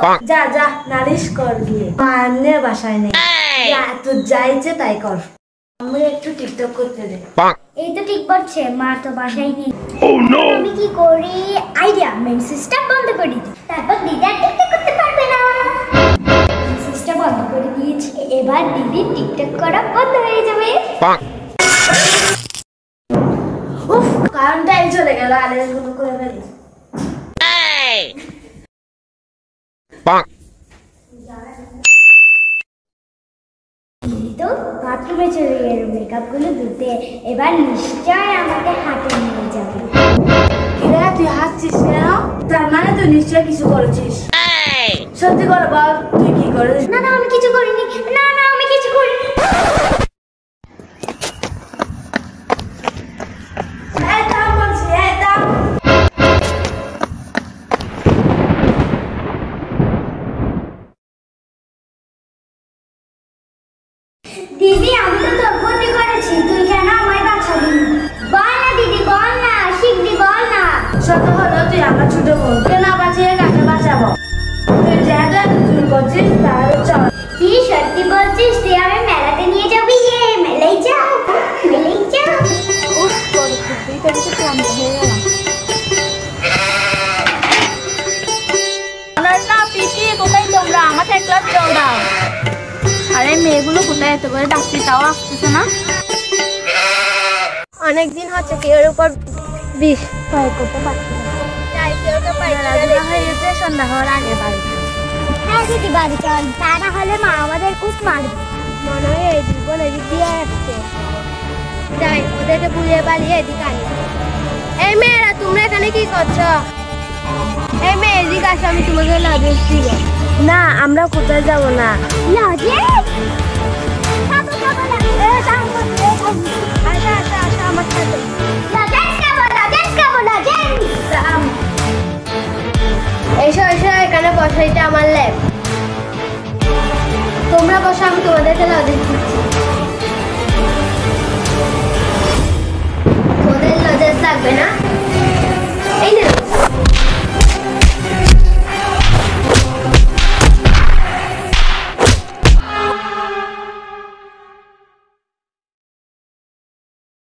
যা যা নালিশ কর গিয়ে, মায়ের বাসায় নেই। যা তুই যাইছে তাই কর, আমি একটু টিকটক করতে দে। এই তো ঠিক বলছে, মা তো বাসায় নেই। আমি কি করি, আইডিয়া, মেন সিস্টেম বন্ধ করে দিই, তারপর দিদা টিকটক করতে পারবে না। সিস্টেম বন্ধ করে দিয়েছি, এবার দিদি টিকটক করা বন্ধ হয়ে যাবে। উফ, কারেন্টটাই চলে গেল, আলের গুলো করে ফেলি। তো বাথরুমে চলে গেল মেকআপ গুলো ধুতে, এবার নিশ্চয় আমাকে হাতে নিয়ে যাবে। তুই হাসছিস কেন? তার মানে তুই নিশ্চয় কিছু করেছিস। সত্যি করে বল, তুই কি করেছিস? না না আমি কিছু করিনি, না না আমি কিছু করিনি। দিদি আমি তো তোর ক্ষতি করেছি, তুই কেন আমায় বাঁচাবি? বল না দিদি, বল না, শিগগিরই বল না। সত্য হলো তুই আমার ছোট বোন, কেন বাঁচিয়ে কাকে বাঁচাবো? তুই যেহেতু চুরি করছিস তাহলে চল। তুই সত্যি বলছিস? তুই আমি মেলাতে নিয়ে যাবি? মেলাই যাও, মেলাই যাও। উফ, তোর খুবই তো কিছু ক্লান্ত হয়ে গেলাম। না পিটি, কোথায় তোমরা? আমাকে এক ক্লাস জল দাও। আরে মেয়েগুলো কোথায়? এত করে ডাকছি তাও আসতেছে না। অনেকদিন হচ্ছে কেউ উপর বিষ প্রয়োগ করতে পারছি না। সন্ধ্যা হওয়ার আগে বাড়ি। হ্যাঁ দিদি বাড়ি চল, তা না হলে মা আমাদের খুব মারবে। মনে হয় এই জীবন এদিক দিয়ে আসছে। যাই ওদেরকে বুঝিয়ে পালিয়ে এদিকে আনি। এই মেয়েরা তোমরা এখানে কি করছো? এই মেয়ে এদিকে আসো, আমি তোমাকে লজেন্স দিব। না, আমরা কোথায় যাবো না। লজেন্স? আচ্ছা আচ্ছা আচ্ছা, আমার সাথে লজেন্স খাবো, লজেন্স খাবো, লজেন্স। এসো এসো, এখানে বসো, এটা আমার ল্যাব। তোমরা বসো, আমি তোমাদেরকে লজেন্স দিচ্ছি। তোদের লজেন্স লাগবে না? এই না